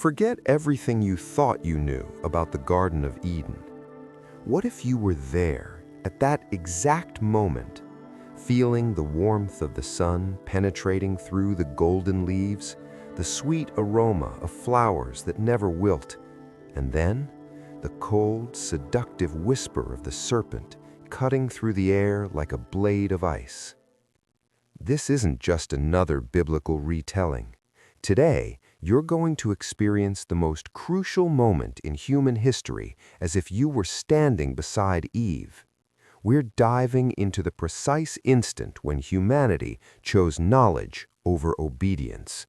Forget everything you thought you knew about the Garden of Eden. What if you were there at that exact moment, feeling the warmth of the sun penetrating through the golden leaves, the sweet aroma of flowers that never wilt, and then the cold, seductive whisper of the serpent cutting through the air like a blade of ice? This isn't just another biblical retelling. Today, you're going to experience the most crucial moment in human history as if you were standing beside Eve. We're diving into the precise instant when humanity chose knowledge over obedience.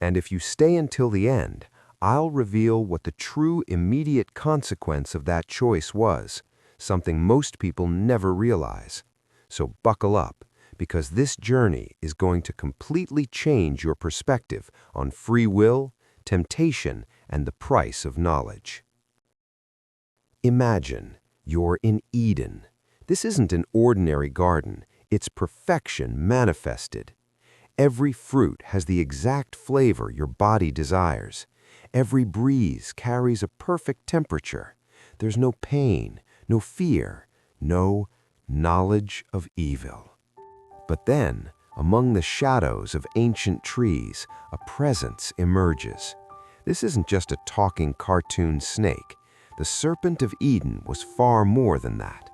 And if you stay until the end, I'll reveal what the true immediate consequence of that choice was, something most people never realize. So buckle up, because this journey is going to completely change your perspective on free will, temptation, and the price of knowledge. Imagine you're in Eden. This isn't an ordinary garden, it's perfection manifested. Every fruit has the exact flavor your body desires. Every breeze carries a perfect temperature. There's no pain, no fear, no knowledge of evil. But then, among the shadows of ancient trees, a presence emerges. This isn't just a talking cartoon snake. The Serpent of Eden was far more than that.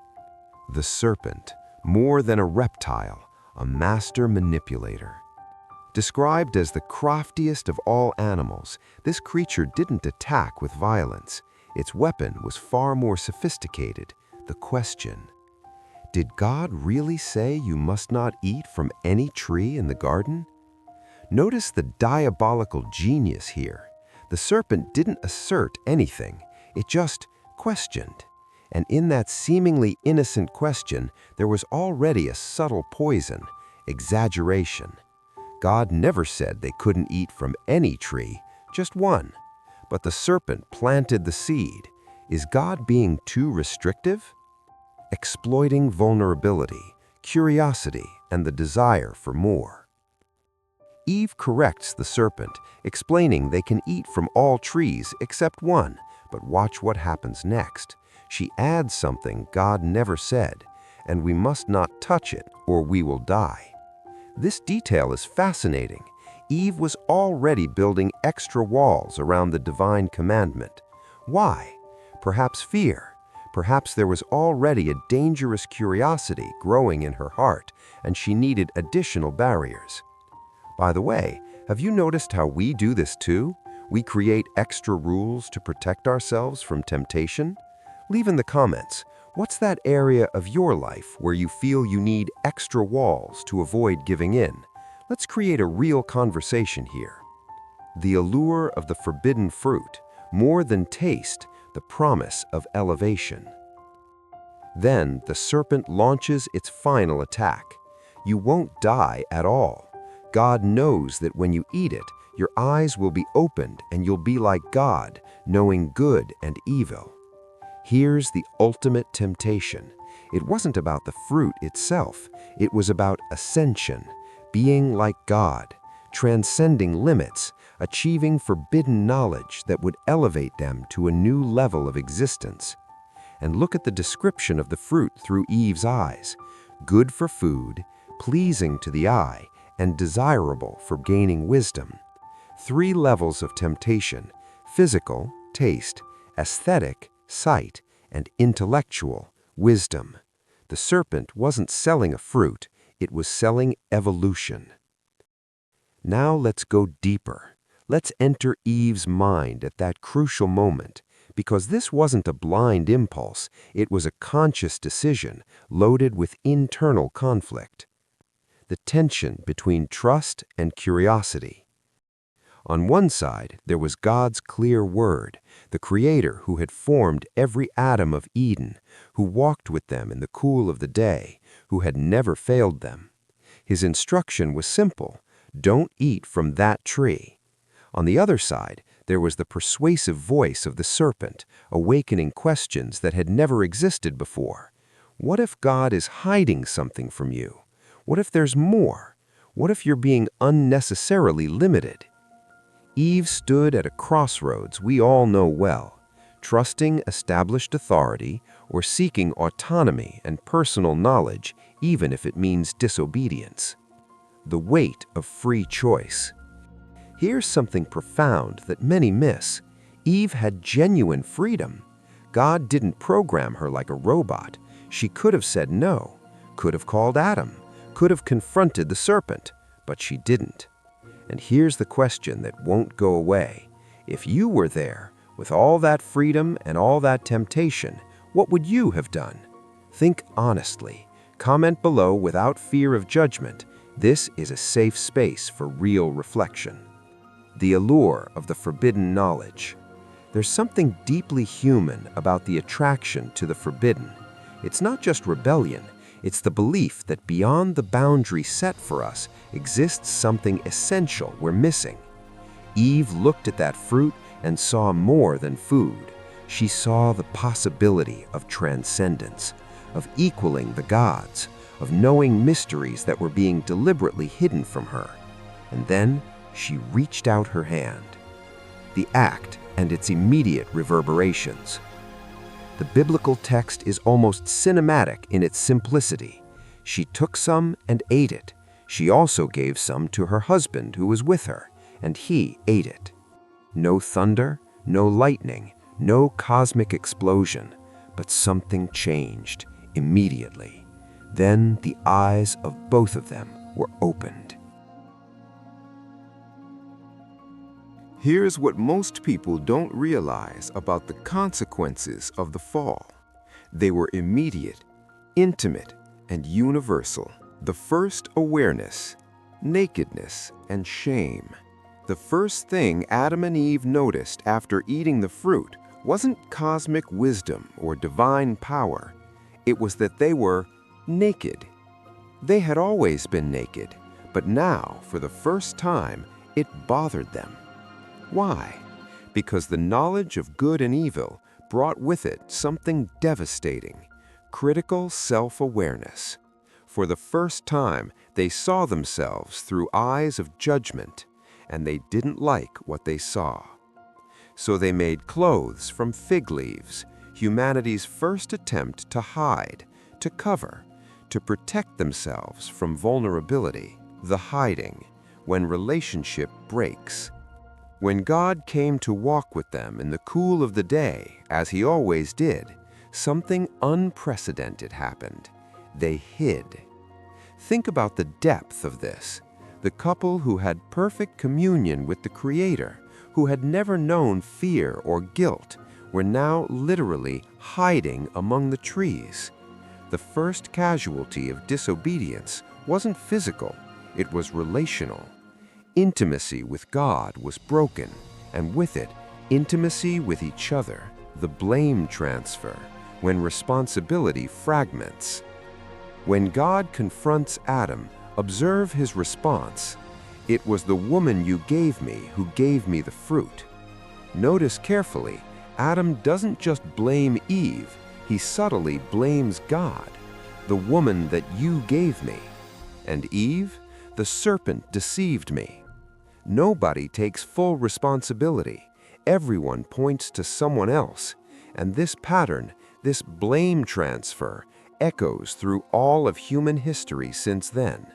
The serpent, more than a reptile, a master manipulator. Described as the craftiest of all animals, this creature didn't attack with violence. Its weapon was far more sophisticated: the question. Did God really say you must not eat from any tree in the garden? Notice the diabolical genius here. The serpent didn't assert anything, it just questioned. And in that seemingly innocent question, there was already a subtle poison, exaggeration. God never said they couldn't eat from any tree, just one. But the serpent planted the seed. Is God being too restrictive? Exploiting vulnerability, curiosity, and the desire for more. Eve corrects the serpent, explaining they can eat from all trees except one, but watch what happens next. She adds something God never said, and we must not touch it or we will die. This detail is fascinating. Eve was already building extra walls around the divine commandment. Why? Perhaps fear. Perhaps there was already a dangerous curiosity growing in her heart, and she needed additional barriers. By the way, have you noticed how we do this too? We create extra rules to protect ourselves from temptation? Leave in the comments, what's that area of your life where you feel you need extra walls to avoid giving in? Let's create a real conversation here. The allure of the forbidden fruit, more than taste, the promise of elevation. Then the serpent launches its final attack. You won't die at all. God knows that when you eat it, your eyes will be opened and you'll be like God, knowing good and evil. Here's the ultimate temptation. It wasn't about the fruit itself. It was about ascension, being like God, transcending limits, achieving forbidden knowledge that would elevate them to a new level of existence. And look at the description of the fruit through Eve's eyes: good for food, pleasing to the eye, and desirable for gaining wisdom. 3 levels of temptation: physical, taste; aesthetic, sight; and intellectual, wisdom. The serpent wasn't selling a fruit, it was selling evolution. Now let's go deeper. Let's enter Eve's mind at that crucial moment, because this wasn't a blind impulse, it was a conscious decision loaded with internal conflict. The tension between trust and curiosity. On one side, there was God's clear word, the Creator who had formed every atom of Eden, who walked with them in the cool of the day, who had never failed them. His instruction was simple: don't eat from that tree. On the other side, there was the persuasive voice of the serpent, awakening questions that had never existed before. What if God is hiding something from you? What if there's more? What if you're being unnecessarily limited? Eve stood at a crossroads we all know well, trusting established authority or seeking autonomy and personal knowledge, even if it means disobedience. The weight of free choice. Here's something profound that many miss. Eve had genuine freedom. God didn't program her like a robot. She could have said no, could have called Adam, could have confronted the serpent, but she didn't. And here's the question that won't go away. If you were there, with all that freedom and all that temptation, what would you have done? Think honestly. Comment below without fear of judgment. This is a safe space for real reflection. The allure of the forbidden knowledge. There's something deeply human about the attraction to the forbidden. It's not just rebellion. It's the belief that beyond the boundary set for us exists something essential we're missing. Eve looked at that fruit and saw more than food. She saw the possibility of transcendence, of equaling the gods, of knowing mysteries that were being deliberately hidden from her. And then she reached out her hand. The act and its immediate reverberations. The biblical text is almost cinematic in its simplicity. She took some and ate it. She also gave some to her husband who was with her, and he ate it. No thunder, no lightning, no cosmic explosion, but something changed immediately. Then the eyes of both of them were opened. Here's what most people don't realize about the consequences of the fall. They were immediate, intimate, and universal. The first awareness, nakedness, and shame. The first thing Adam and Eve noticed after eating the fruit wasn't cosmic wisdom or divine power. It was that they were naked. They had always been naked, but now, for the first time, it bothered them. Why? Because the knowledge of good and evil brought with it something devastating, critical self-awareness. For the first time, they saw themselves through eyes of judgment, and they didn't like what they saw. So they made clothes from fig leaves, humanity's first attempt to hide, to cover, to protect themselves from vulnerability, the hiding, when relationship breaks. When God came to walk with them in the cool of the day, as he always did, something unprecedented happened. They hid. Think about the depth of this. The couple who had perfect communion with the Creator, who had never known fear or guilt, were now literally hiding among the trees. The first casualty of disobedience wasn't physical, it was relational. Intimacy with God was broken, and with it, intimacy with each other, the blame transfer, when responsibility fragments. When God confronts Adam, observe his response. "It was the woman you gave me who gave me the fruit." Notice carefully, Adam doesn't just blame Eve, he subtly blames God. "The woman that you gave me." And Eve, "The serpent deceived me." Nobody takes full responsibility. Everyone points to someone else. And this pattern, this blame transfer, echoes through all of human history since then.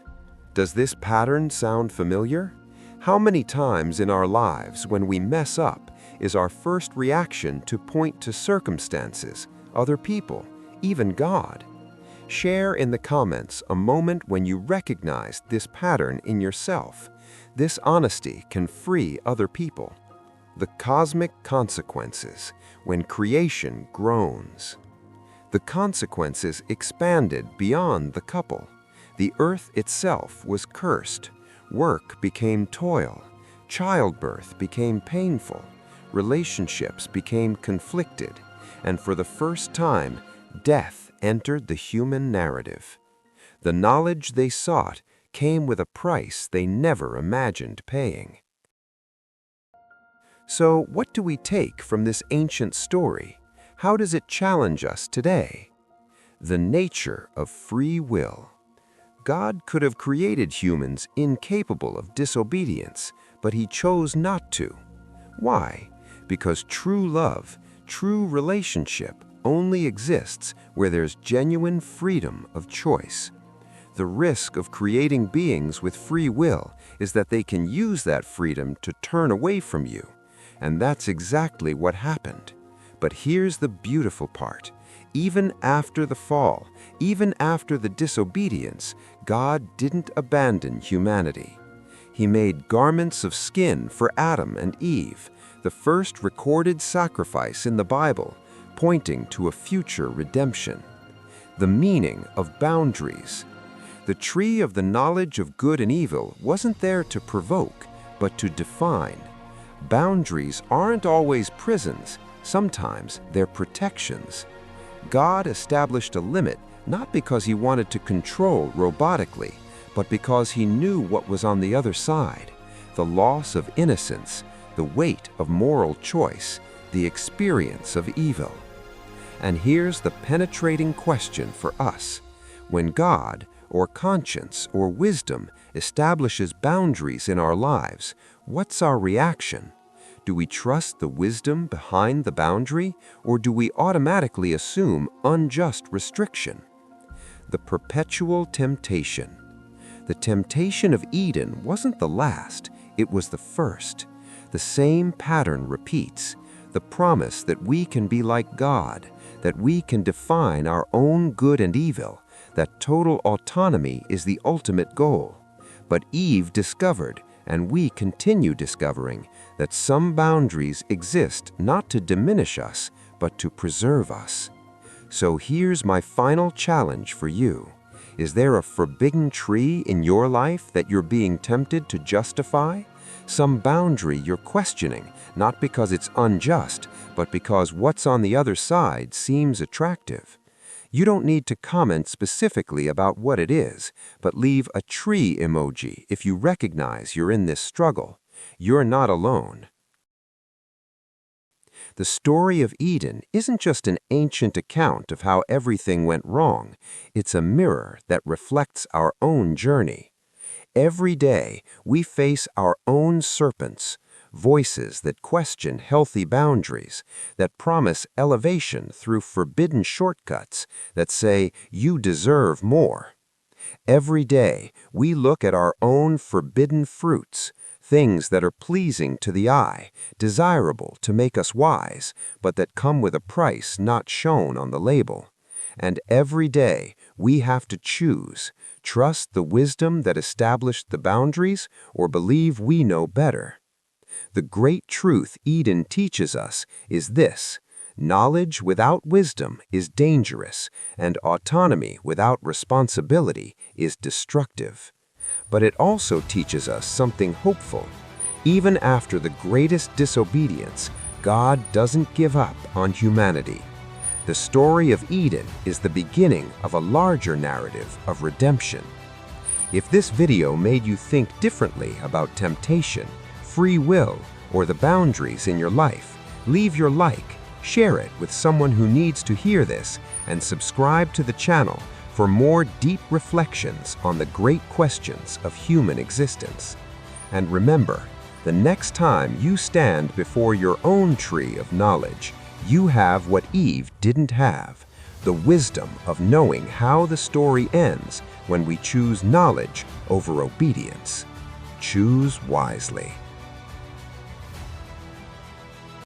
Does this pattern sound familiar? How many times in our lives when we mess up is our first reaction to point to circumstances, other people, even God? Share in the comments a moment when you recognized this pattern in yourself. This honesty can free other people. The cosmic consequences, when creation groans. The consequences expanded beyond the couple. The earth itself was cursed. Work became toil. Childbirth became painful. Relationships became conflicted. And for the first time, death entered the human narrative. The knowledge they sought came with a price they never imagined paying. So, what do we take from this ancient story? How does it challenge us today? The nature of free will. God could have created humans incapable of disobedience, but he chose not to. Why? Because true love, true relationship only exists where there's genuine freedom of choice. The risk of creating beings with free will is that they can use that freedom to turn away from you. And that's exactly what happened. But here's the beautiful part. Even after the fall, even after the disobedience, God didn't abandon humanity. He made garments of skin for Adam and Eve, the first recorded sacrifice in the Bible, pointing to a future redemption. The meaning of boundaries. The tree of the knowledge of good and evil wasn't there to provoke, but to define. Boundaries aren't always prisons, sometimes they're protections. God established a limit not because he wanted to control robotically, but because he knew what was on the other side: the loss of innocence, the weight of moral choice, the experience of evil. And here's the penetrating question for us. When God, or conscience, or wisdom establishes boundaries in our lives, what's our reaction? Do we trust the wisdom behind the boundary, or do we automatically assume unjust restriction? The perpetual temptation. The temptation of Eden wasn't the last, it was the first. The same pattern repeats. The promise that we can be like God, that we can define our own good and evil, that total autonomy is the ultimate goal. But Eve discovered, and we continue discovering, that some boundaries exist not to diminish us, but to preserve us. So here's my final challenge for you. Is there a forbidden tree in your life that you're being tempted to justify? Some boundary you're questioning, not because it's unjust, but because what's on the other side seems attractive. You don't need to comment specifically about what it is, but leave a tree emoji if you recognize you're in this struggle. You're not alone. The story of Eden isn't just an ancient account of how everything went wrong. It's a mirror that reflects our own journey. Every day, we face our own serpents, voices that question healthy boundaries, that promise elevation through forbidden shortcuts, that say, "You deserve more." Every day, we look at our own forbidden fruits, things that are pleasing to the eye, desirable to make us wise, but that come with a price not shown on the label. And every day, we have to choose: trust the wisdom that established the boundaries, or believe we know better. The great truth Eden teaches us is this: knowledge without wisdom is dangerous, and autonomy without responsibility is destructive. But it also teaches us something hopeful. Even after the greatest disobedience, God doesn't give up on humanity. The story of Eden is the beginning of a larger narrative of redemption. If this video made you think differently about temptation, free will, or the boundaries in your life, leave your like, share it with someone who needs to hear this, and subscribe to the channel for more deep reflections on the great questions of human existence. And remember, the next time you stand before your own tree of knowledge, you have what Eve didn't have: the wisdom of knowing how the story ends when we choose knowledge over obedience. Choose wisely.